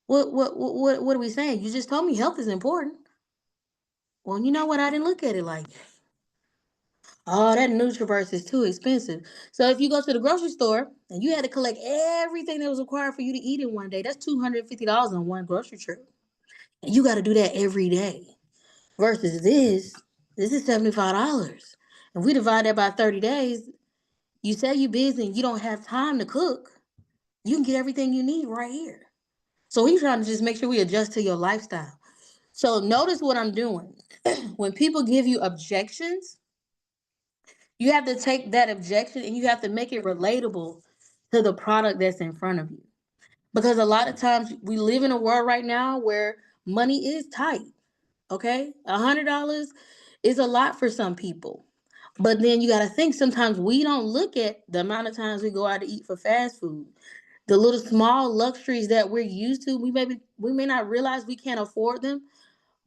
What are we saying? You just told me health is important. Well, you know what? I didn't look at it like that. Oh, that NutriBurst is too expensive. So if you go to the grocery store and you had to collect everything that was required for you to eat in one day, that's $250 on one grocery trip. And you got to do that every day. Versus this This is $75. If we divide that by 30 days, you say you're busy and you don't have time to cook, you can get everything you need right here. So we're trying to just make sure we adjust to your lifestyle. So notice what I'm doing. When people give you objections, you have to take that objection and you have to make it relatable to the product that's in front of you. Because a lot of times we live in a world right now where money is tight. Okay? $100 is a lot for some people. But then you got to think sometimes we don't look at the amount of times we go out to eat for fast food. The little small luxuries that we're used to, we may not realize we can't afford them,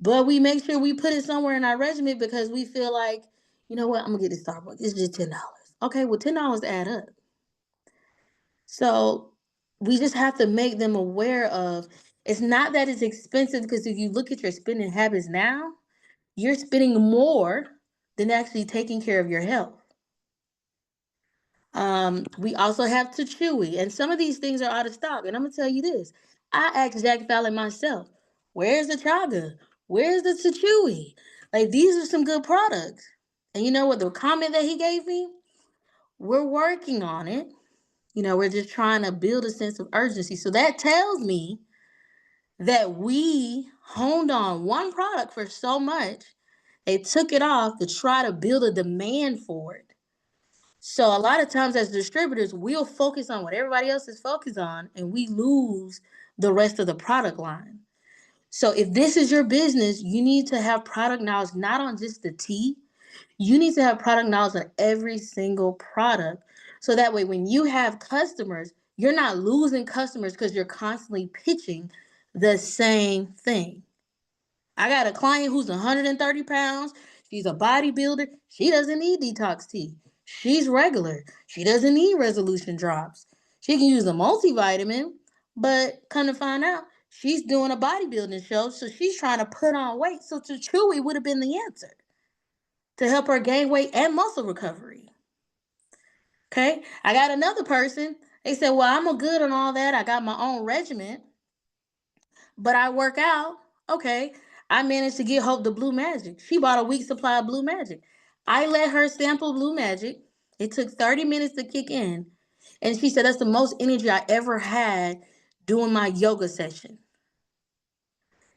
but we make sure we put it somewhere in our regimen because we feel like, you know what, I'm gonna get this Starbucks. It's just $10. Okay, well, $10 add up. So we just have to make them aware of, it's not that it's expensive, because if you look at your spending habits now, you're spending more than actually taking care of your health. We also have Chewy, and some of these things are out of stock. And I'm gonna tell you this: I asked Jack Fallon myself, "Where's the Chaga? Where's the Chewy? Like, these are some good products." And you know what? The comment that he gave me: "We're working on it. You know, we're just trying to build a sense of urgency." So that tells me that we honed on one product for so much, they took it off to try to build a demand for it. So a lot of times as distributors, we'll focus on what everybody else is focused on, and we lose the rest of the product line. So if this is your business, you need to have product knowledge, not on just the tea. You need to have product knowledge on every single product. So that way, when you have customers, you're not losing customers because you're constantly pitching the same thing. I got a client who's 130 pounds. She's a bodybuilder. She doesn't need detox tea. She's regular. She doesn't need resolution drops. She can use a multivitamin, but come to find out, she's doing a bodybuilding show, so she's trying to put on weight. So Chewy would have been the answer to help her gain weight and muscle recovery. Okay, I got another person. They said, well, I'm good on all that. I got my own regimen, but I work out. Okay, I managed to get Hope the Blue Magic. She bought a week's supply of Blue Magic. I let her sample Blue Magic. It took 30 minutes to kick in. And she said, that's the most energy I ever had doing my yoga session.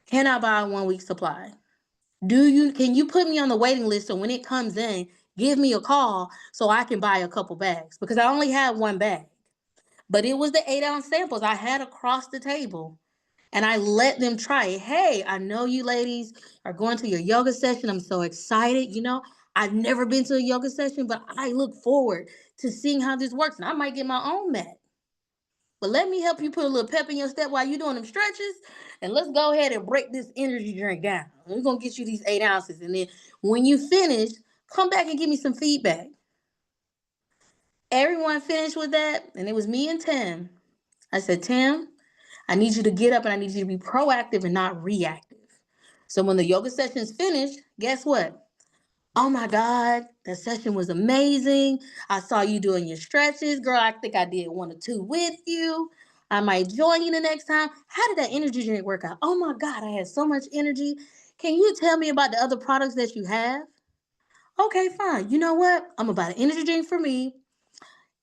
Can I buy a 1 week supply? Can you put me on the waiting list so when it comes in, give me a call so I can buy a couple bags? Because I only had one bag. But it was the 8-ounce samples I had across the table. And I let them try it. Hey, I know you ladies are going to your yoga session. I'm so excited. You know, I've never been to a yoga session, but I look forward to seeing how this works. And I might get my own mat. But let me help you put a little pep in your step while you're doing them stretches. And let's go ahead and break this energy drink down. We're going to get you these 8 ounces. And then when you finish, come back and give me some feedback. Everyone finished with that. And it was me and Tim. I said, Tim, I need you to get up and I need you to be proactive and not reactive. So when the yoga session is finished, guess what? Oh my God, that session was amazing. I saw you doing your stretches. Girl, I think I did 1 or 2 with you. I might join you the next time. How did that energy drink work out? Oh my God, I had so much energy. Can you tell me about the other products that you have? Okay, fine. You know what? I'm about an energy drink for me.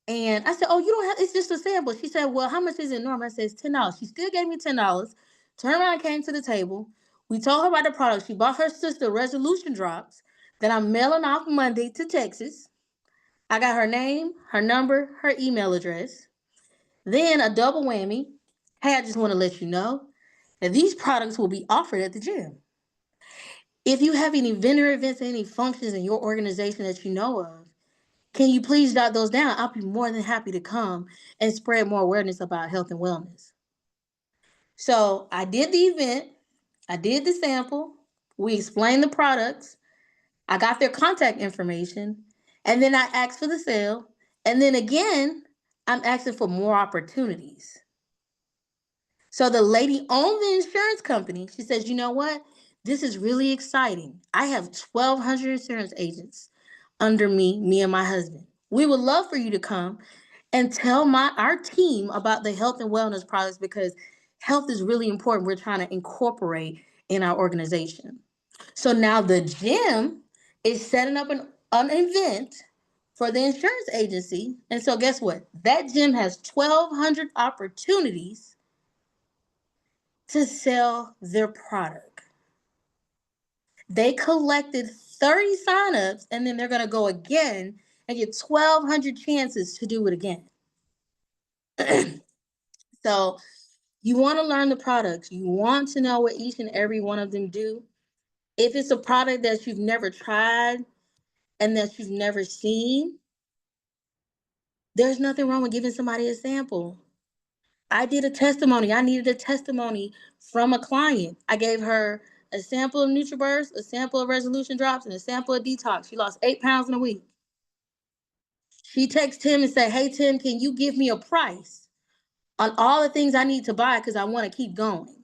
And I said, oh, you don't have, it's just a sample. She said, well, how much is it normal? I said, it's $10. She still gave me $10. Turned around, came to the table. We told her about the product. She bought her sister resolution drops that I'm mailing off Monday to Texas. I got her name, her number, her email address. Then a double whammy. Hey, I just want to let you know that these products will be offered at the gym. If you have any vendor events, any functions in your organization that you know of, can you please jot those down? I'll be more than happy to come and spread more awareness about health and wellness. So I did the event. I did the sample. We explained the products. I got their contact information. And then I asked for the sale. And then again, I'm asking for more opportunities. So the lady owned the insurance company. She says, you know what? This is really exciting. I have 1,200 insurance agents under me and my husband. We would love for you to come and tell our team about the health and wellness products, because health is really important. We're trying to incorporate in our organization. So now the gym is setting up an event for the insurance agency. And so guess what? That gym has 1,200 opportunities to sell their product. They collected 30 signups, and then they're going to go again and get 1,200 chances to do it again. So you want to learn the products. You want to know what each and every one of them do. If it's a product that you've never tried and that you've never seen, there's nothing wrong with giving somebody a sample. I did a testimony. I needed a testimony from a client. I gave her a sample of NutriBurst, a sample of Resolution Drops, and a sample of Detox. She lost 8 pounds in a week. She texted Tim and said, hey, Tim, can you give me a price on all the things I need to buy because I want to keep going?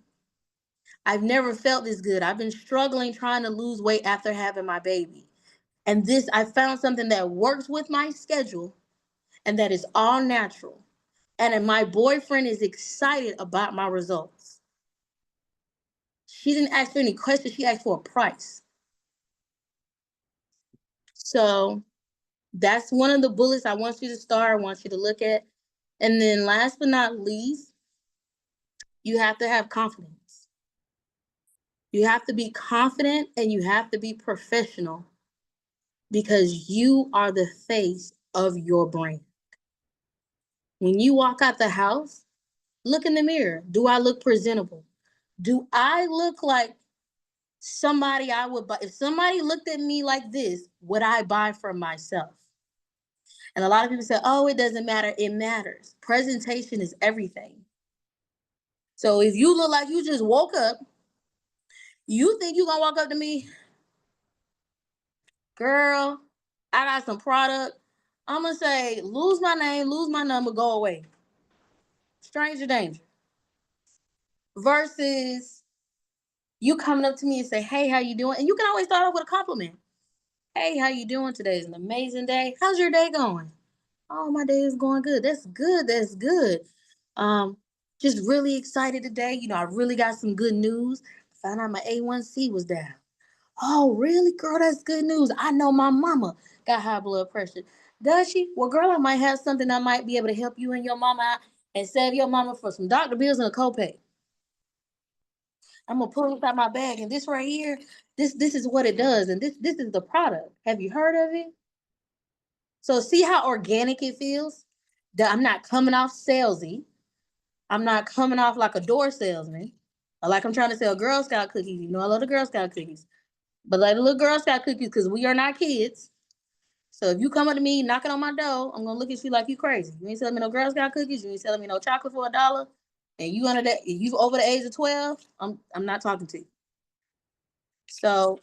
I've never felt this good. I've been struggling trying to lose weight after having my baby. And this, I found something that works with my schedule and that is all natural. And my boyfriend is excited about my results. She didn't ask for any questions. She asked for a price. So that's one of the bullets I want you to start, I want you to look at. And then last but not least, you have to have confidence. You have to be confident and you have to be professional because you are the face of your brand. When you walk out the house, look in the mirror. Do I look presentable? Do I look like somebody I would buy? If somebody looked at me like this, would I buy for myself? And a lot of people say, oh, it doesn't matter. It matters. Presentation is everything. So if you look like you just woke up, you think you're going to walk up to me, girl, I got some product. I'm going to say, lose my name, lose my number, go away. Stranger danger. Versus you coming up to me and say, hey, how you doing? And you can always start off with a compliment. Hey, how you doing today? It's an amazing day. How's your day going? Oh, my day is going good. That's good. That's good. Just really excited today. You know, I really got some good news. Found out my A1C was down. Oh, really, girl? That's good news. I know my mama got high blood pressure. Does she? Well, girl, I might have something that might be able to help you and your mama out and save your mama for some doctor bills and a copay. I'm gonna pull this out my bag, and this right here, this is what it does, and this is the product. Have you heard of it? So see how organic it feels? That I'm not coming off salesy. I'm not coming off like a door salesman, or like I'm trying to sell Girl Scout cookies. You know, I love the Girl Scout cookies, but like the little Girl Scout cookies, because we are not kids. So if you come up to me knocking on my door, I'm gonna look at you like you crazy. You ain't selling me no Girl Scout cookies. You ain't selling me no chocolate for $1. And you under that, you over the age of 12, I'm not talking to you. So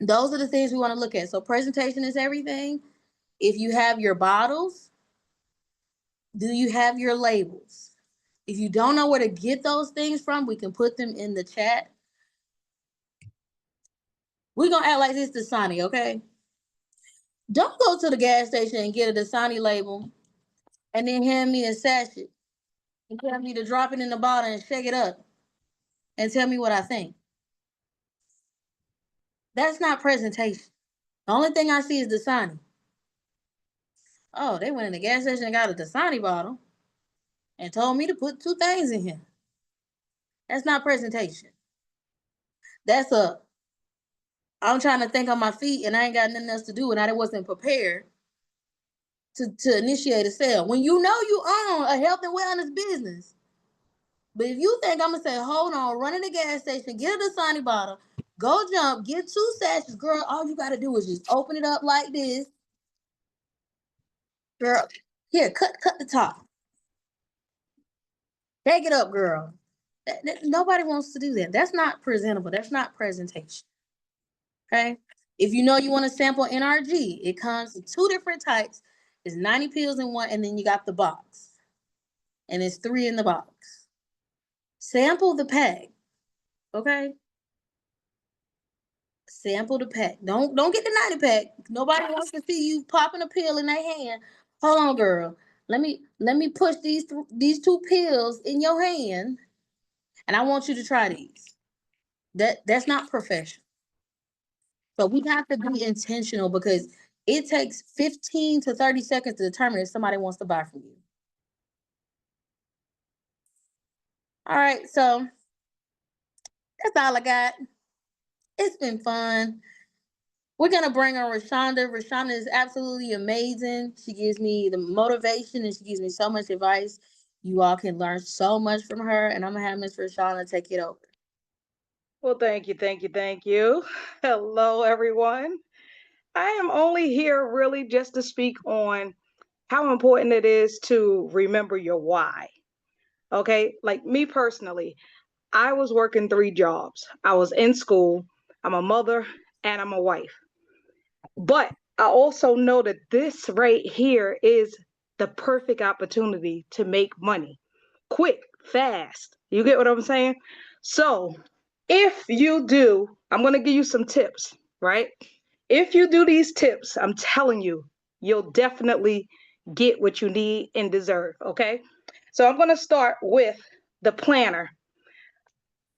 those are the things we want to look at. So presentation is everything. If you have your bottles, do you have your labels? If you don't know where to get those things from, we can put them in the chat. We're gonna act like this Dasani, okay? Don't go to the gas station and get a Dasani label and then hand me a sachet and tell me to drop it in the bottle and shake it up and tell me what I think. That's not presentation. The only thing I see is Dasani. Oh, they went in the gas station and got a Dasani bottle and told me to put 2 things in here. That's not presentation. That's I'm trying to think on my feet and I ain't got nothing else to do and I wasn't prepared to initiate a sale. When you know you own a health and wellness business, but if you think I'm gonna say, hold on, run in the gas station, get a Dasani bottle, go jump, get 2 sachets, girl, all you gotta do is just open it up like this. Girl, here, cut the top. Take it up, girl. Nobody wants to do that. That's not presentable. That's not presentation. Okay? If you know you want to sample NRG, it comes in 2 different types. It's 90 pills in one, and then you got the box. And it's 3 in the box. Sample the pack. Okay? Sample the pack. Don't get the 90 pack. Nobody wants to see you popping a pill in their hand. Hold on, girl. Let me push these 2 pills in your hand, and I want you to try these. That's not professional. So we have to be intentional because it takes 15 to 30 seconds to determine if somebody wants to buy from you. All right, so that's all I got. It's been fun. We're going to bring on Rashonda. Rashonda is absolutely amazing. She gives me the motivation and she gives me so much advice. You all can learn so much from her, and I'm going to have Miss Rashonda take it over. Well, thank you, thank you, thank you. Hello, everyone. I am only here really just to speak on how important it is to remember your why. Okay, like me personally, I was working 3 jobs. I was in school, I'm a mother, and I'm a wife. But I also know that this right here is the perfect opportunity to make money quick, fast. You get what I'm saying? So if you do, I'm going to give you some tips, right? If you do these tips, I'm telling you, you'll definitely get what you need and deserve. Okay. So I'm going to start with the planner.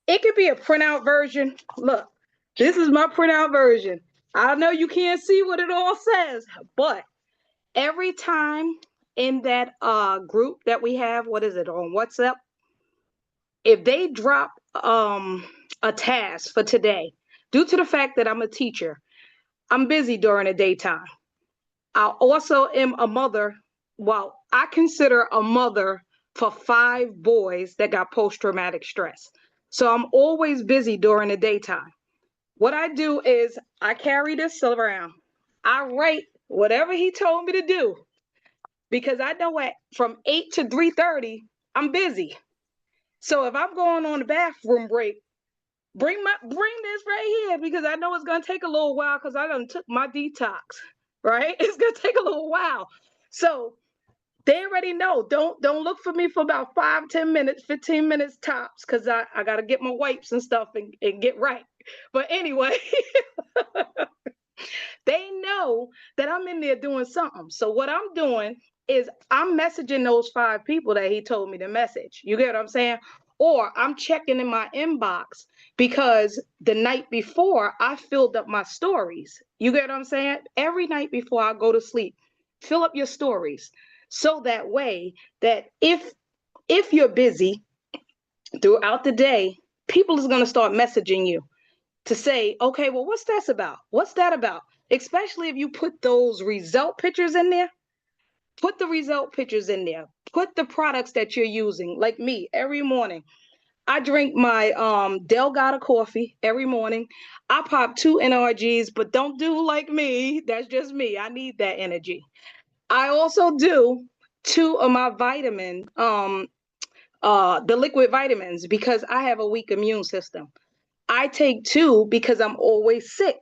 It could be a printout version. Look, this is my printout version. I know you can't see what it all says, but every time in that group that we have, what is it, on WhatsApp, if they drop a task for today, due to the fact that I'm a teacher, I'm busy during the daytime. I also am a mother. Well, I consider a mother for 5 boys that got post-traumatic stress. So I'm always busy during the daytime. What I do is I carry this around. I write whatever he told me to do because I know from 8 to 3:30, I'm busy. So if I'm going on a bathroom break, bring this right here because I know it's gonna take a little while because I done took my detox, right? It's gonna take a little while. So they already know. Don't look for me for about 5, 10 minutes, 15 minutes tops, because I gotta get my wipes and stuff and get right. But anyway, they know that I'm in there doing something. So what I'm doing is I'm messaging those 5 people that he told me to message. You get what I'm saying? Or I'm checking in my inbox because the night before I filled up my stories. You get what I'm saying? Every night before I go to sleep, fill up your stories. So that way that if you're busy throughout the day, people is going to start messaging you to say, okay, well, what's that about? What's that about? Especially if you put those result pictures in there. Put the result pictures in there. Put the products that you're using. Like me, every morning, I drink my Delgado coffee every morning. I pop 2 NRGs, but don't do like me. That's just me. I need that energy. I also do 2 of my vitamin, the liquid vitamins, because I have a weak immune system. I take 2 because I'm always sick.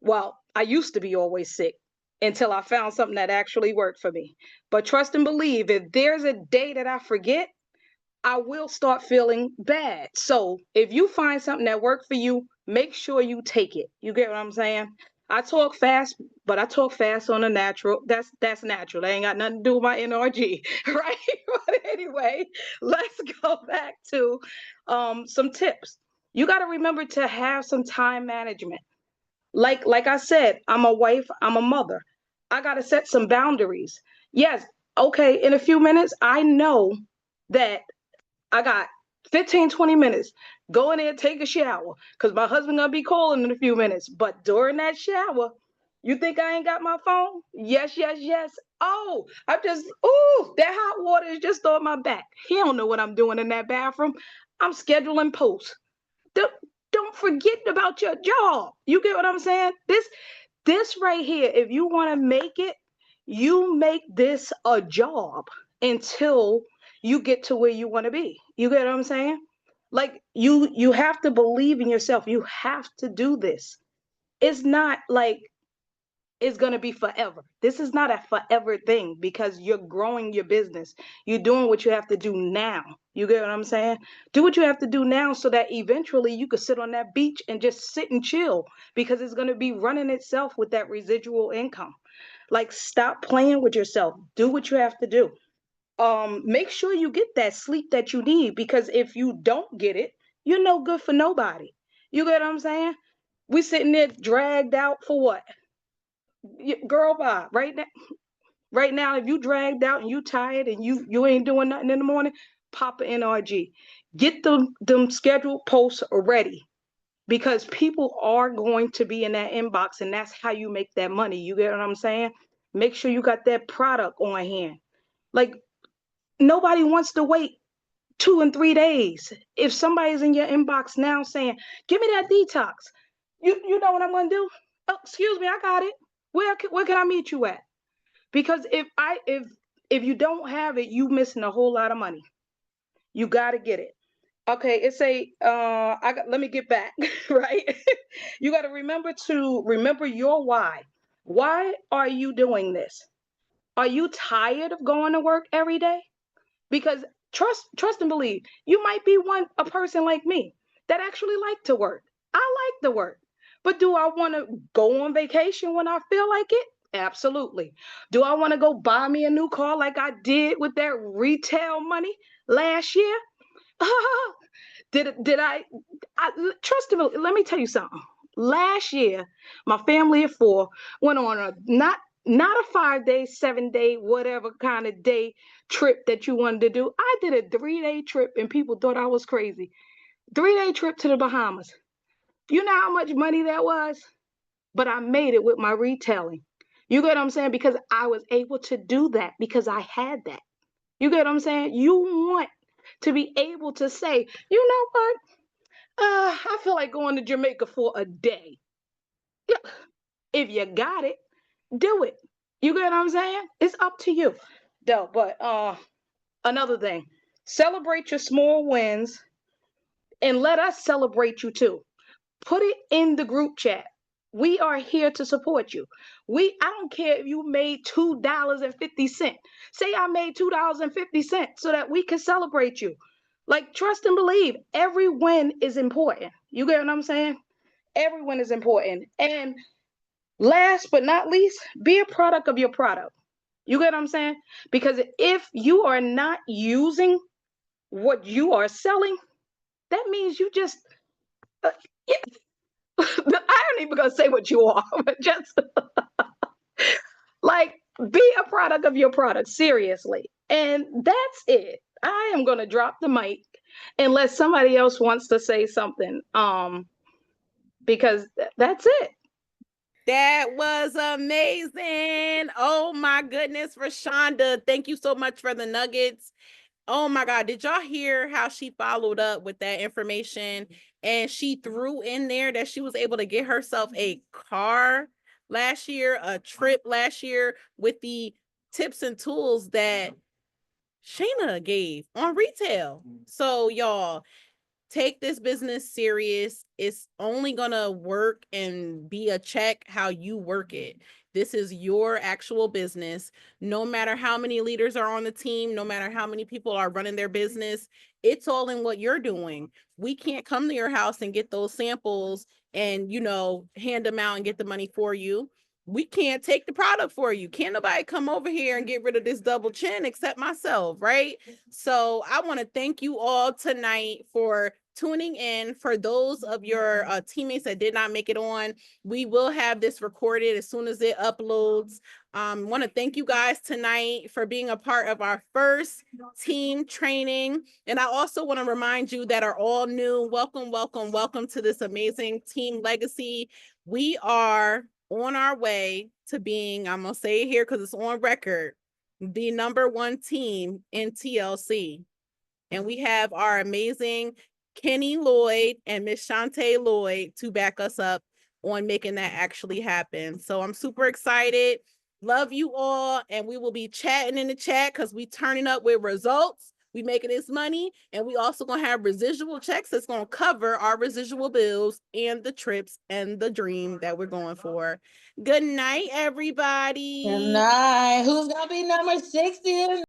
Well, I used to be always sick until I found something that actually worked for me. But trust and believe, if there's a day that I forget, I will start feeling bad. So if you find something that worked for you, make sure you take it. You get what I'm saying? I talk fast, but I talk fast on a natural. That's natural. That ain't got nothing to do with my NRG, right? But anyway, let's go back to some tips. You got to remember to have some time management. Like I said, I'm a wife, I'm a mother. I got to set some boundaries. Yes, okay, in a few minutes, I know that I got 15, 20 minutes. Go in there, take a shower, because my husband gonna be calling in a few minutes. But during that shower, you think I ain't got my phone? Yes, yes, yes. Oh, that hot water is just on my back. He don't know what I'm doing in that bathroom. I'm scheduling posts. Don't forget about your job. You get what I'm saying? This right here, if you want to make it, you make this a job until you get to where you want to be. You get what I'm saying? Like you have to believe in yourself. You have to do this. It's not like it's going to be forever. This is not a forever thing because you're growing your business. You're doing what you have to do now. You get what I'm saying? Do what you have to do now so that eventually you could sit on that beach and just sit and chill because it's going to be running itself with that residual income. Like, stop playing with yourself. Do what you have to do. Make sure you get that sleep that you need, because if you don't get it, you're no good for nobody. You get what I'm saying? We sitting there dragged out for what? Girl, bye. Right now, if you dragged out and you tired and you ain't doing nothing in the morning, pop an NRG. Get them scheduled posts ready, because people are going to be in that inbox, and that's how you make that money. You get what I'm saying? Make sure you got that product on hand. Like, nobody wants to wait 2 and 3 days. If somebody's in your inbox now saying, give me that detox, you know what I'm gonna do? Oh, excuse me, I got it. Where can I meet you at? Because if you don't have it, you missing a whole lot of money. You gotta get it. Okay, it's let me get back, right? You gotta remember your why. Why are you doing this? Are you tired of going to work every day? Because trust and believe, you might be a person like me that actually like to work. I like to work. But do I want to go on vacation when I feel like it? Absolutely. Do I want to go buy me a new car like I did with that retail money last year? Did I trust and believe? Let me tell you something. Last year, my family of 4 went on a not a 5-day, 7-day, whatever kind of day trip that you wanted to do. I did a 3-day trip and people thought I was crazy. 3-day trip to the Bahamas. You know how much money that was? But I made it with my retailing. You get what I'm saying? Because I was able to do that because I had that. You get what I'm saying? You want to be able to say, you know what? I feel like going to Jamaica for a day. Yeah. If you got it, do it. You get what I'm saying? It's up to you. Though, but another thing, celebrate your small wins and let us celebrate you too. Put it in the group chat. We are here to support you. I don't care if you made $2.50. Say I made $2.50 so that we can celebrate you. Like, trust and believe, every win is important. You get what I'm saying? Every win is important. And last but not least, be a product of your product. You get what I'm saying? Because if you are not using what you are selling, that means you just, yeah. I ain't even gonna say what you are, but just like, be a product of your product, seriously. And that's it. I am gonna drop the mic unless somebody else wants to say something. Because that's it. That was amazing. Oh my goodness, Rashonda. Thank you so much for the nuggets. Oh my God. Did y'all hear how she followed up with that information? And she threw in there that she was able to get herself a car last year, a trip last year, with the tips and tools that Shayna gave on retail. So y'all, take this business serious. It's only gonna work and be a check how you work it. This is your actual business. No matter how many leaders are on the team, no matter how many people are running their business, it's all in what you're doing. We can't come to your house and get those samples and, hand them out and get the money for you. We can't take the product for you. Can't nobody come over here and get rid of this double chin except myself, right? So I want to thank you all tonight for tuning in. For those of your teammates that did not make it on, we will have this recorded as soon as it uploads. Want to thank you guys tonight for being a part of our first team training. And I also want to remind you that are all new, welcome to this amazing team legacy. We are on our way to being, I'm going to say it here because it's on record, the #1 team in TLC. And we have our amazing Kenny Lloyd and Miss Shantae Lloyd to back us up on making that actually happen. So I'm super excited. Love you all. And we will be chatting in the chat because we turning up with results. We making this money. And we also going to have residual checks that's going to cover our residual bills and the trips and the dream that we're going for. Good night, everybody. Good night. Who's going to be number 60?